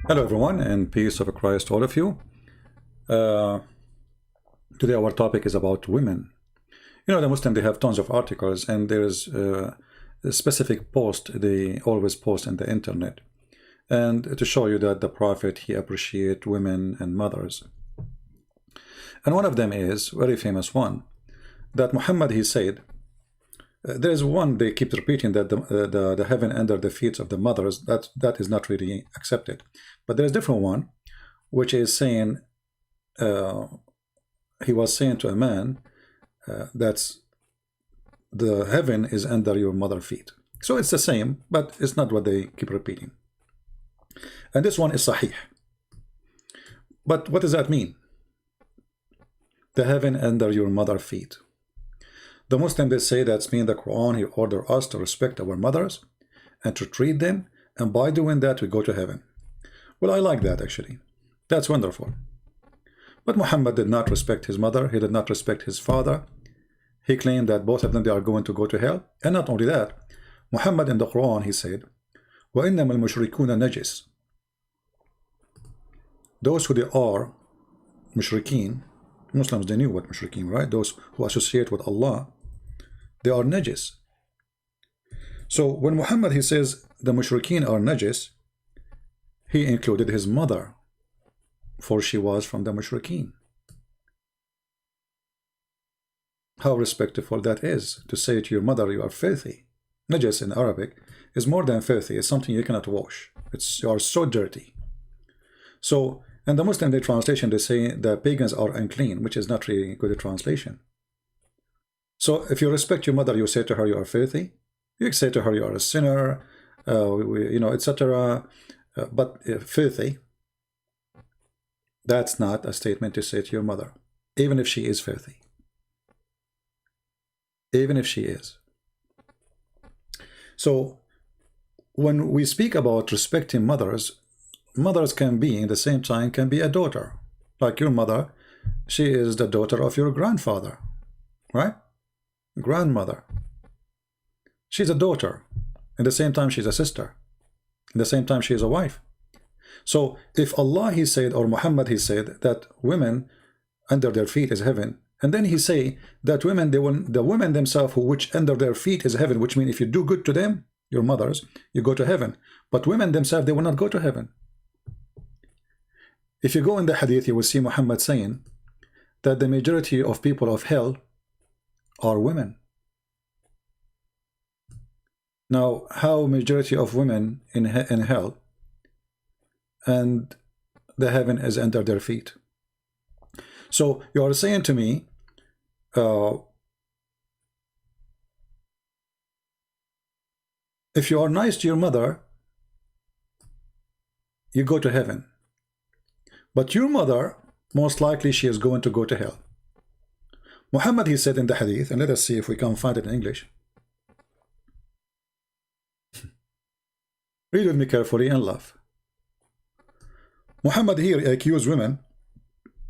Hello everyone, and peace of Christ all of you. Today our topic is about women. You know, the Muslims, they have tons of articles, and there's a specific post they always post in the internet, and to show you that the Prophet, he appreciates women and mothers. And one of them is very famous one, that Muhammad, he said, there's one they keep repeating, that the heaven under the feet of the mothers, that is not really accepted. But there's a different one, which is saying, he was saying to a man, that's the heaven is under your mother's feet. So it's the same, but it's not what they keep repeating. And this one is sahih. But what does that mean? The heaven under your mother's feet. The Muslims, they say that's mean the Quran, he ordered us to respect our mothers and to treat them, and by doing that we go to heaven. Well, I like that actually. That's wonderful. But Muhammad did not respect his mother, he did not respect his father. He claimed that both of them, they are going to go to hell. And not only that, Muhammad in the Quran, he said, وَإِنَّمَا الْمُشْرِكُونَ نَجِسٌ. Those who they are mushrikeen, Muslims, they knew what mushrikeen, right? Those who associate with Allah, they are najis. So when Muhammad, he says the mushrikeen are najis, he included his mother, for she was from the mushrikeen. How respectful that is, to say to your mother, you are filthy. Najis in Arabic is more than filthy, it's something you cannot wash. You are so dirty. So in the Muslim translation, they say the pagans are unclean, which is not really good translation. So if you respect your mother, you say to her, you are filthy. You say to her, you are a sinner, you know, etc. But filthy, that's not a statement to say to your mother, even if she is filthy. Even if she is. So when we speak about respecting mothers, mothers can be, in the same time, can be a daughter. Like your mother, she is the daughter of your grandfather, right? Grandmother. She's a daughter. In the same time, she's a sister. In the same time, she is a wife. So if Allah, he said, or Muhammad, he said, that women under their feet is heaven, and then he say that women, the women themselves, which under their feet is heaven, which means if you do good to them, your mothers, you go to heaven. But women themselves, they will not go to heaven. If you go in the hadith, you will see Muhammad saying that the majority of people of hell are women. Now, how majority of women in hell and the heaven is under their feet? So you are saying to me, if you are nice to your mother, you go to heaven. But your mother, most likely she is going to go to hell. Muhammad, he said in the hadith, and let us see if we can find it in English. Read with me carefully and laugh. Muhammad here accused women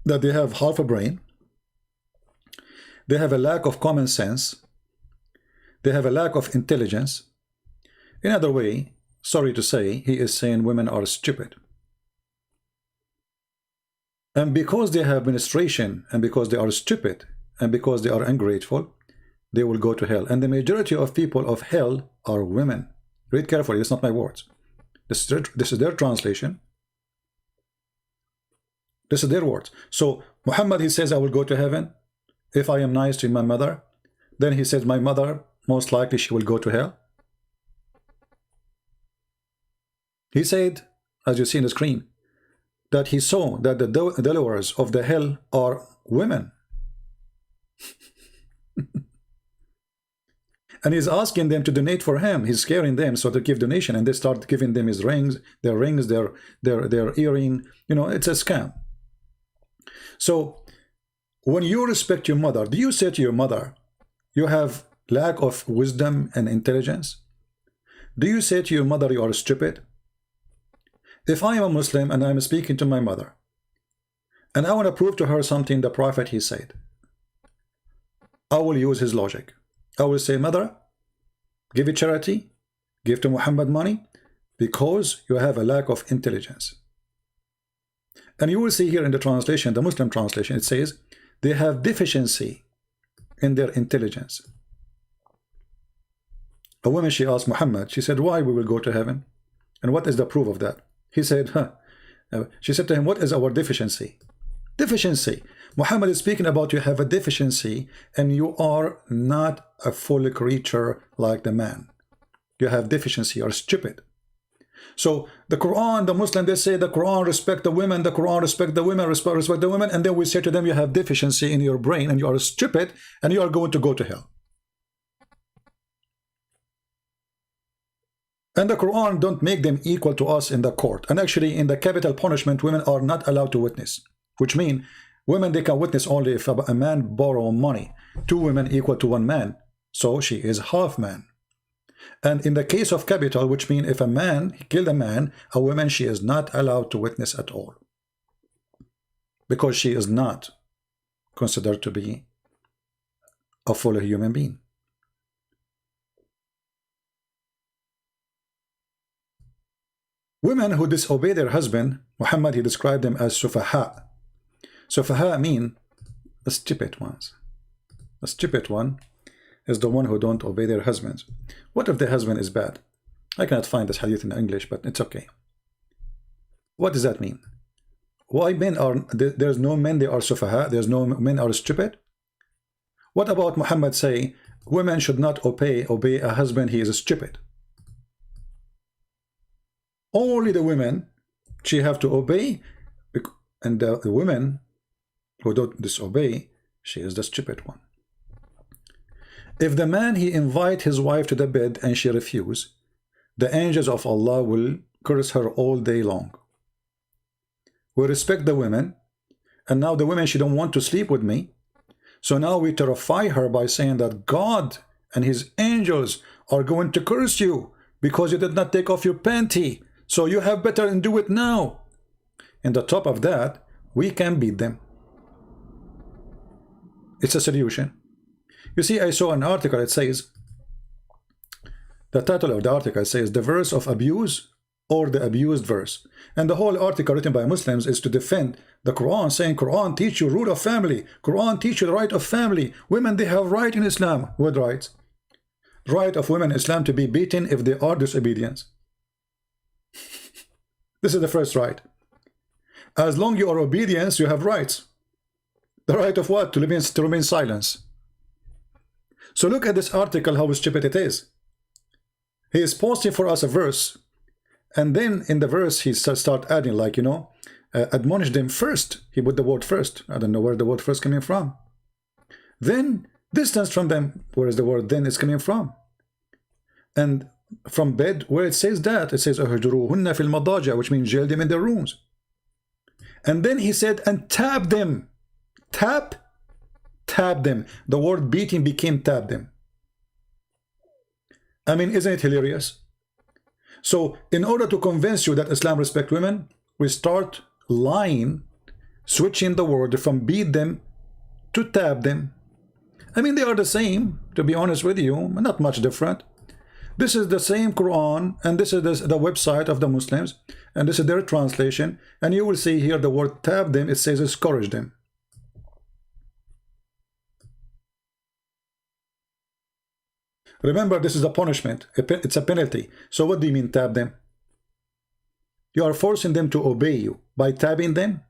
that they have half a brain, they have a lack of common sense, they have a lack of intelligence. In other way, sorry to say, he is saying women are stupid. And because they have menstruation, and because they are stupid, and because they are ungrateful, they will go to hell. And the majority of people of hell are women. Read carefully, it's not my words. This is their translation. This is their words. So Muhammad, he says, I will go to heaven if I am nice to my mother. Then he says, my mother, most likely she will go to hell. He said, as you see in the screen, that he saw that the dwellers of the hell are women. And he's asking them to donate for him. He's scaring them so to give donation, and they start giving them his rings, their earring. You know, it's a scam. So when you respect your mother, do you say to your mother, you have lack of wisdom and intelligence? Do you say to your mother, you are stupid? If I am a Muslim and I'm speaking to my mother, and I want to prove to her something the Prophet, he said, I will use his logic. I will say, mother, give it charity, give to Muhammad money, because you have a lack of intelligence. And you will see here in the translation, the Muslim translation, it says they have deficiency in their intelligence. A woman, she asked Muhammad, she said, why we will go to heaven? And what is the proof of that? He said, she said to him, what is our deficiency? Deficiency. Muhammad is speaking about you have a deficiency and you are not a full creature like the man. You have deficiency, you are stupid. So the Quran, the Muslim, they say the Quran respect the women, the Quran respect the women, respect the women, and then we say to them you have deficiency in your brain and you are stupid and you are going to go to hell. And the Quran don't make them equal to us in the court. And actually in the capital punishment, women are not allowed to witness, which means women, they can witness only if a man borrow money. 2 women equal to 1 man. So she is half man. And in the case of capital, which means if a man killed a man, a woman, she is not allowed to witness at all. Because she is not considered to be a full human being. Women who disobey their husband, Muhammad, he described them as sufaha. Sufaha mean the stupid ones. The stupid one is the one who don't obey their husbands. What if the husband is bad? I cannot find this hadith in English, but it's okay. What does that mean? Why men are, there's no men, they are sufaha, there's no men are stupid? What about Muhammad say, women should not obey a husband, he is stupid? Only the women, she have to obey, and the women who don't disobey, she is the stupid one. If the man, he invite his wife to the bed and she refuse, the angels of Allah will curse her all day long. We respect the women, and now the women, she don't want to sleep with me, so now we terrify her by saying that God and his angels are going to curse you because you did not take off your panty. So you have better and do it now. And the top of that, we can beat them. It's a solution. You see, I saw an article, it says, the title of the article says, the verse of abuse or the abused verse. And the whole article written by Muslims is to defend the Quran, saying Quran teach you rule of family. Quran teach you the right of family. Women, they have right in Islam. What rights? Right of women in Islam to be beaten if they are disobedient. This is the first right. As long as you are obedience, you have rights. The right of what? To remain silence. So look at this article, how stupid it is. He is posting for us a verse, and then in the verse he start adding, like, you know, admonish them first. He put the word first. I don't know where the word first coming from. Then distance from them. Where is the word then is coming from? And from bed, where it says that, it says uhjuruhunna fil madaja, which means jail them in their rooms. And then he said, and tap them. Tap them. The word beating became tap them. I mean, isn't it hilarious? So in order to convince you that Islam respects women, we start lying, switching the word from beat them to tap them. I mean, they are the same, to be honest with you, not much different. This is the same Quran, and this is the website of the Muslims, and this is their translation, and you will see here the word tap them, it says scourge them. Remember, this is a punishment, it's a penalty. So what do you mean tap them? You are forcing them to obey you by tabbing them?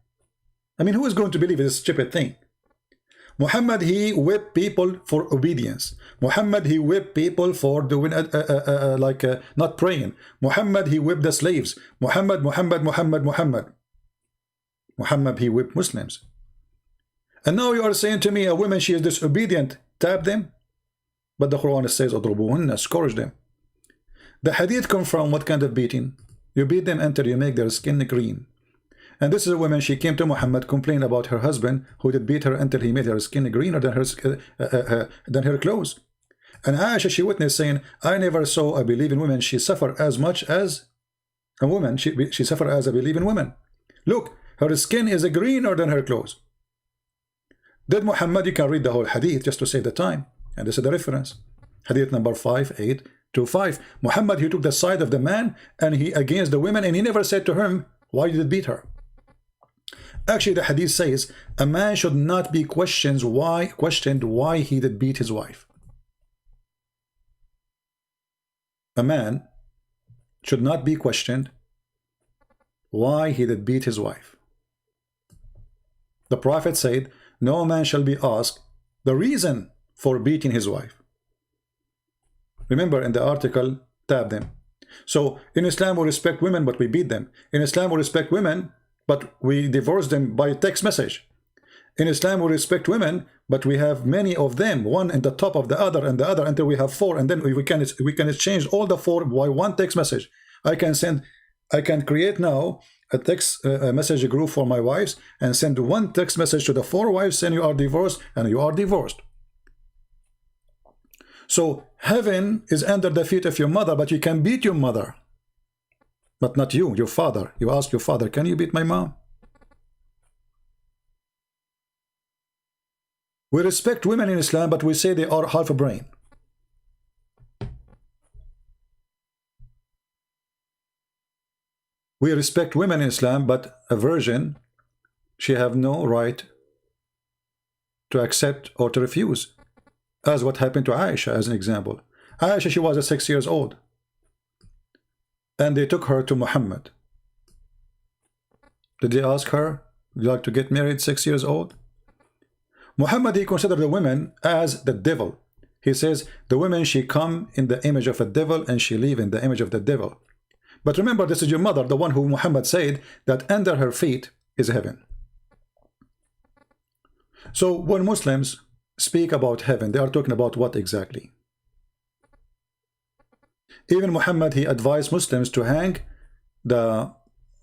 I mean, who is going to believe this stupid thing? Muhammad, he whipped people for obedience. Muhammad, he whipped people for doing not praying. Muhammad, he whipped the slaves. Muhammad, he whipped Muslims. And now you are saying to me, a woman, she is disobedient, tap them? But the Quran says, adrubuhunna, scourge them. The hadith come from what kind of beating? You beat them until you make their skin green. And this is a woman, she came to Muhammad, complained about her husband, who did beat her until he made her skin greener than her clothes. And Aisha, she witnessed, saying, I never saw a believing woman, she suffered as much as a woman, she suffered as a believing woman. Look, her skin is greener than her clothes. Did Muhammad, you can read the whole hadith just to save the time. And this is the reference. Hadith number 5825. Muhammad, he took the side of the man and he against the women, and he never said to him, why did you beat her? Actually, the hadith says a man should not be questioned why he did beat his wife. A man should not be questioned why he did beat his wife. The Prophet said, no man shall be asked the reason for beating his wife. Remember in the article, tab them. So in Islam we respect women but we beat them. In Islam we respect women but we divorce them by text message. In Islam we respect women but we have many of them, one in the top of the other and the other until we have 4, and then we can exchange all the 4 by one text message. I can create now a text message group for my wives and send one text message to the 4 wives saying you are divorced, and you are divorced. So heaven is under the feet of your mother, but you can beat your mother, but not you, your father. You ask your father, can you beat my mom? We respect women in Islam, but we say they are half a brain. We respect women in Islam, but a virgin, she have no right to accept or to refuse. As what happened to Aisha, as an example. Aisha, she was 6 years old. And they took her to Muhammad. Did they ask her, would you like to get married 6 years old? Muhammad, he considered the women as the devil. He says, the women, she come in the image of a devil and she live in the image of the devil. But remember, this is your mother, the one who Muhammad said that under her feet is heaven. So when Muslims speak about heaven, they are talking about what exactly? Even Muhammad, he advised Muslims to hang the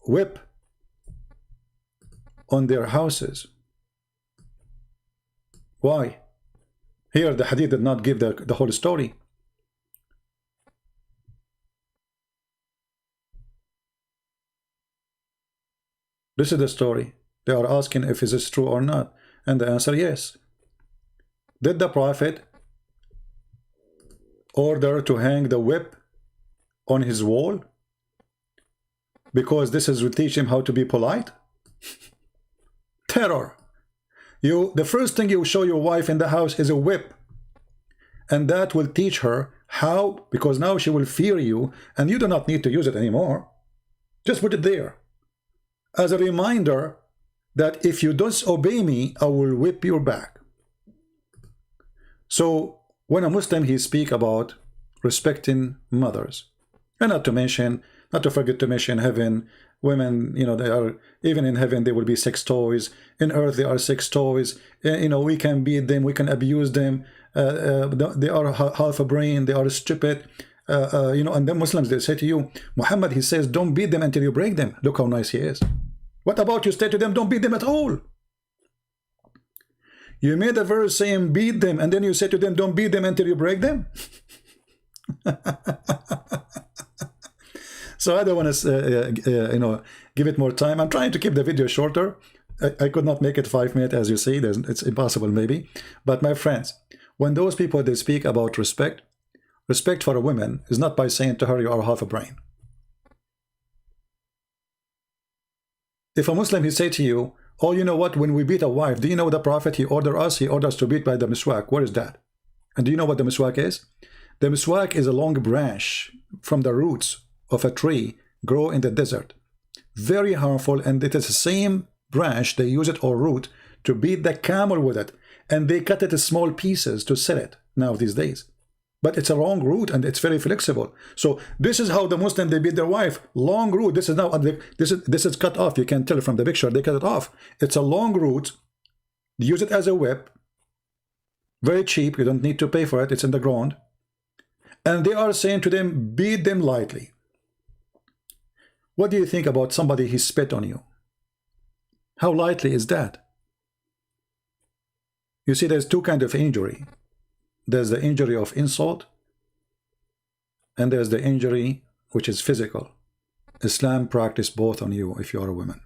whip on their houses. Why? Here the hadith did not give the whole story. This is the story. They are asking if this is true or not, and the answer, yes. Did the Prophet order to hang the whip on his wall because this will teach him how to be polite? Terror. The first thing you show your wife in the house is a whip, and that will teach her how, because now she will fear you and you do not need to use it anymore. Just put it there as a reminder that if you disobey me, I will whip your back. So when a Muslim, he speak about respecting mothers, and not to forget to mention heaven. Women, they are, even in heaven there will be 6 toys. In earth there are 6 toys. We can beat them, we can abuse them. They are half a brain, they are stupid. And then Muslims, they say to you, Muhammad, he says, don't beat them until you break them. Look how nice he is. What about you say to them, don't beat them at all? You made a verse saying beat them, and then you say to them, don't beat them until you break them? So I don't want to, give it more time. I'm trying to keep the video shorter. I could not make it 5 minutes, as you see. It's impossible, maybe. But my friends, when those people, they speak about respect for a woman is not by saying to her, you are half a brain. If a Muslim, he say to you, oh, you know what, when we beat a wife, do you know the Prophet, he orders us to beat by the miswak. Where is that? And do you know what the miswak is? The miswak is a long branch from the roots of a tree grow in the desert. Very harmful, and it is the same branch, they use it, or root, to beat the camel with it. And they cut it in small pieces to sell it now these days. But it's a long root and it's very flexible. So this is how the Muslim, they beat their wife. Long root. This is now, this is cut off. You can tell from the picture, they cut it off. It's a long root. They use it as a whip. Very cheap. You don't need to pay for it. It's in the ground. And they are saying to them, beat them lightly. What do you think about somebody he spit on you? How lightly is that? You see, there's 2 kinds of injury. There's the injury of insult, and there's the injury which is physical. Islam practice both on you if you are a woman.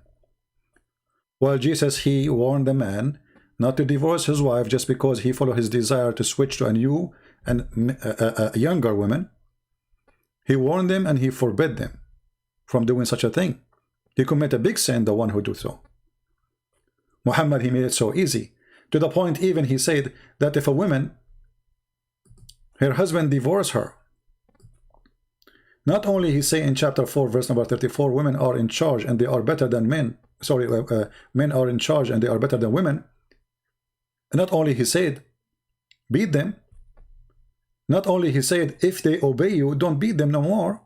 While Jesus, he warned the man not to divorce his wife just because he followed his desire to switch to a new and a younger woman. He warned them and he forbid them from doing such a thing. He commit a big sin, the one who do so. Muhammad, he made it so easy. To the point even he said that if a woman, her husband divorced her, not only he say in chapter 4 verse number 34, women are in charge and they are better than men. Sorry, men are in charge and they are better than women. Not only he said, beat them. Not only he said, if they obey you, don't beat them no more.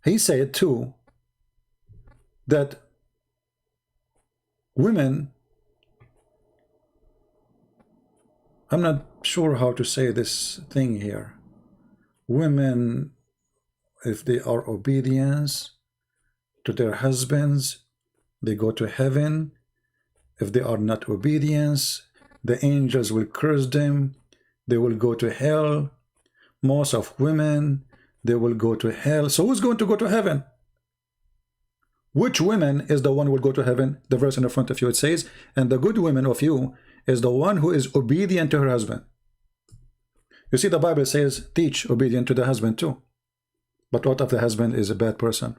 He said too that women, I'm not sure how to say this thing here. Women, if they are obedient to their husbands, they go to heaven. If they are not obedient, the angels will curse them. They will go to hell. Most of women, they will go to hell. So who's going to go to heaven? Which woman is the one who will go to heaven? The verse in the front of you, it says, and the good woman of you is the one who is obedient to her husband. You see, the Bible says, teach obedient to the husband too. But what if the husband is a bad person?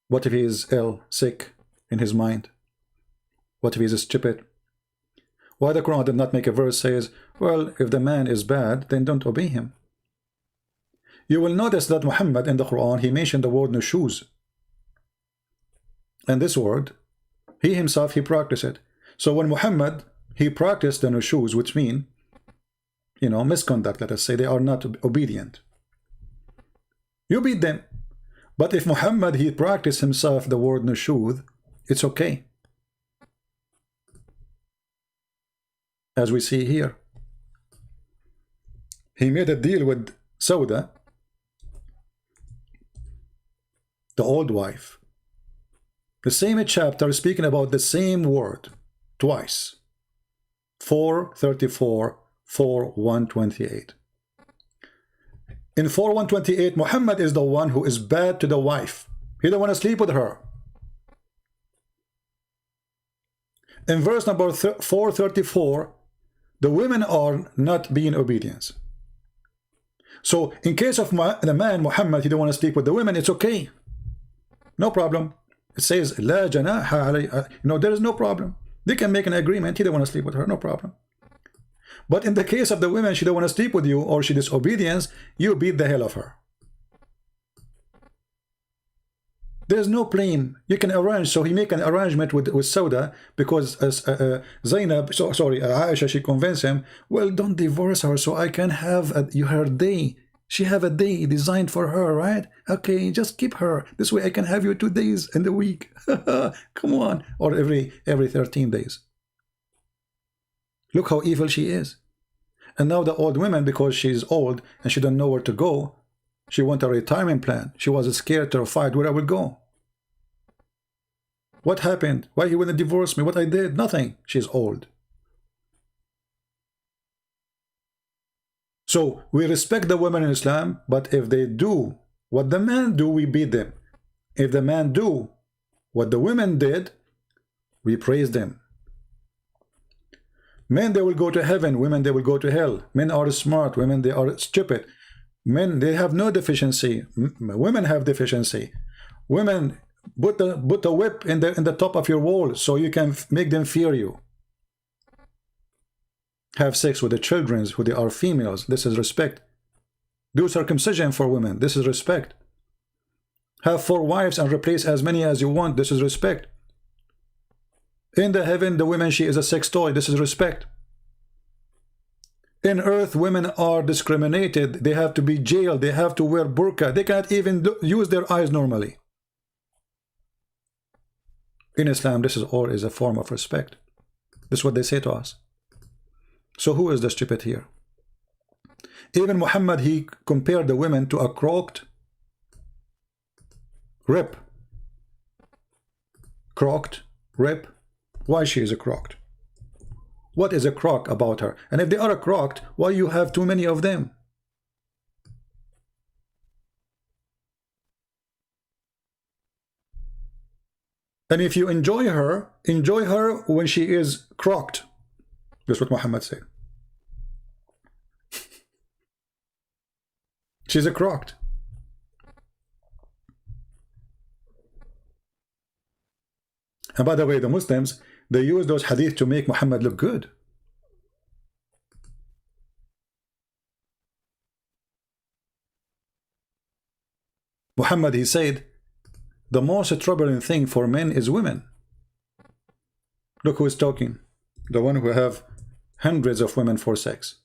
What if he is ill, sick in his mind? What if he is stupid? Why the Quran did not make a verse says, well, if the man is bad, then don't obey him. You will notice that Muhammad in the Quran, he mentioned the word nushuz. And this word, he himself, he practiced it. So when Muhammad, he practiced the nushuz, which mean, you know, misconduct, let us say, they are not obedient. You beat them. But if Muhammad, he practiced himself the word nushuz, it's okay. As we see here. He made a deal with Sauda, the old wife. The same chapter speaking about the same word twice. 4:34, 4:128. In 4:128, Muhammad is the one who is bad to the wife. He don't want to sleep with her. In verse number 4:34, the women are not being obedient. So in case of the man Muhammad, he don't want to sleep with the women, it's okay. No problem. It says, لا جناح علي. No, there is no problem. They can make an agreement. He don't want to sleep with her, no problem. But in the case of the women, she don't want to sleep with you or she disobedience, you beat the hell of her. There's no blame. You can arrange. So he make an arrangement with Sauda because Zainab, Aisha, she convinced him, well, don't divorce her so I can have her day. She have a day designed for her, right? Okay, just keep her. This way I can have you 2 days in the week. Come on. Or every 13 days. Look how evil she is. And now the old woman, because she's old and she don't know where to go, she want a retirement plan. She was scared, terrified where I would go. What happened? Why he wouldn't divorce me? What I did? Nothing. She's old. So we respect the women in Islam, but if they do what the man do, we beat them. If the man do what the women did, we praise them. Men, they will go to heaven. Women, they will go to hell. Men are smart. Women, they are stupid. Men, they have no deficiency. Women have deficiency. Women, put the whip in the top of your wall so you can make them fear you. Have sex with the children who they are females. This is respect. Do circumcision for women. This is respect. Have 4 wives and replace as many as you want. This is respect. In the heaven, the woman, she is a sex toy. This is respect. In earth, women are discriminated. They have to be jailed. They have to wear burqa. They cannot even use their eyes normally. In Islam, this is all is a form of respect. This is what they say to us. So who is the stupid here? Even Muhammad, he compared the women to a crocked rib. Crocked rib. Why she is a crocked? What is a crock about her? And if they are a crocked, why you have too many of them? And if you enjoy her when she is crocked. That's what Muhammad said. She's a crocked. And by the way, the Muslims, they use those hadith to make Muhammad look good. Muhammad, he said, the most troubling thing for men is women. Look who is talking. The one who have hundreds of women for sex.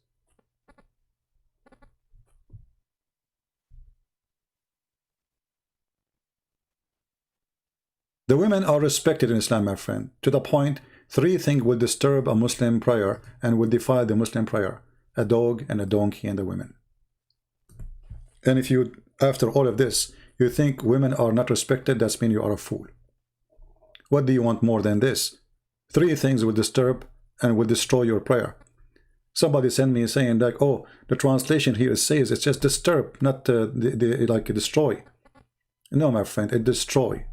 The women are respected in Islam, my friend, to the point 3 things will disturb a Muslim prayer and will defile the Muslim prayer: a dog and a donkey and the women. And if you, after all of this, you think women are not respected, that means you are a fool. What do you want more than this? 3 things will disturb and will destroy your prayer. Somebody sent me saying like, oh, the translation here says it's just disturb, not like destroy. No, my friend, it destroy.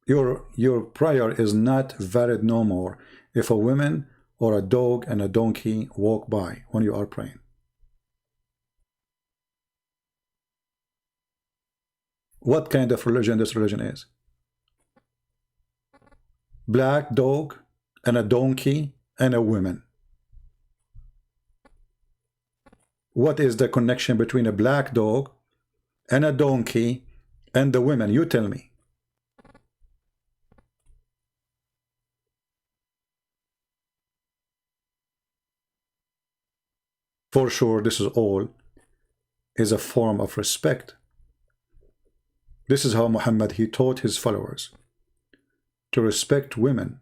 Your prayer is not valid no more if a woman or a dog and a donkey walk by when you are praying. What kind of religion this religion is? Black dog and a donkey and a woman. What is the connection between a black dog and a donkey and the women? You tell me. For sure, this is all is a form of respect. This is how Muhammad, he taught his followers to respect women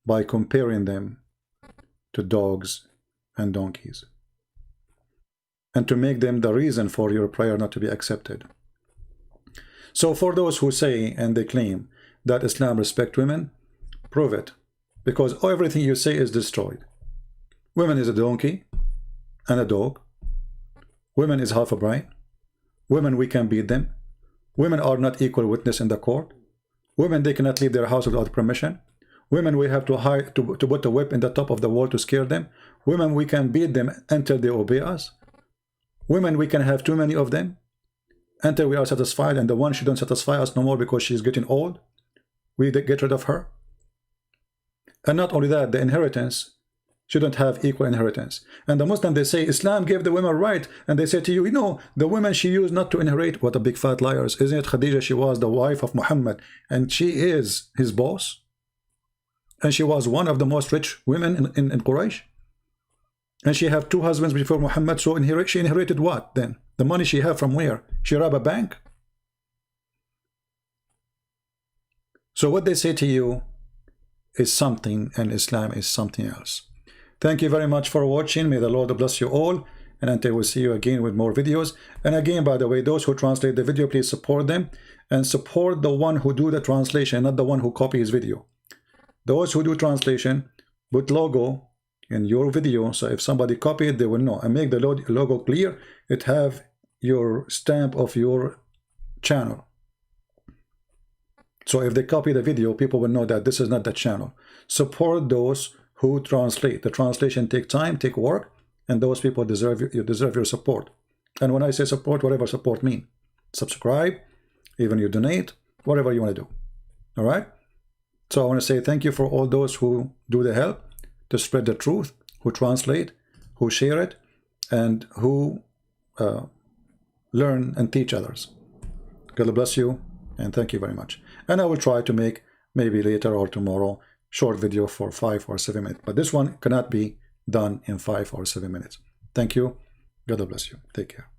by comparing them to dogs and donkeys, and to make them the reason for your prayer not to be accepted. So for those who say and they claim that Islam respects women, prove it, because everything you say is destroyed. Women is a donkey and a dog. Women is half a brain. Women, we can beat them. Women are not equal witness in the court. Women, they cannot leave their house without permission. Women, we have to hide to put a whip in the top of the wall to scare them. Women, we can beat them until they obey us. Women, we can have too many of them until we are satisfied, and the one she don't satisfy us no more because she's getting old, we get rid of her. And not only that, the inheritance shouldn't have equal inheritance. And the Muslim, they say Islam gave the women right, and they say to you, you know, the women she used not to inherit. What a big fat liars. Isn't it Khadija? She was the wife of Muhammad, and she is his boss, and she was one of the most rich women in Quraysh, and she had 2 husbands before Muhammad. So she inherited what then? The money she had from where? She robbed a bank. So what they say to you is something, and Islam is something else. Thank you very much for watching. May the Lord bless you all, and until we see you again with more videos. And again, by the way, those who translate the video, please support them, and support the one who do the translation, not the one who copy his video. Those who do translation, put logo in your video, so if somebody copy it, they will know, and make the logo clear. It have your stamp of your channel. So if they copy the video, people will know that this is not the channel. Support those who translate. The translation take time, take work, and those people deserve your support. And when I say support, whatever support mean, subscribe, even you donate, whatever you want to do. All right. So I want to say thank you for all those who do the help to spread the truth, who translate, who share it, and who learn and teach others. God bless you, and thank you very much. And I will try to make maybe later or tomorrow short video for 5 or 7 minutes, but this one cannot be done in 5 or 7 minutes. Thank you. God bless you. Take care.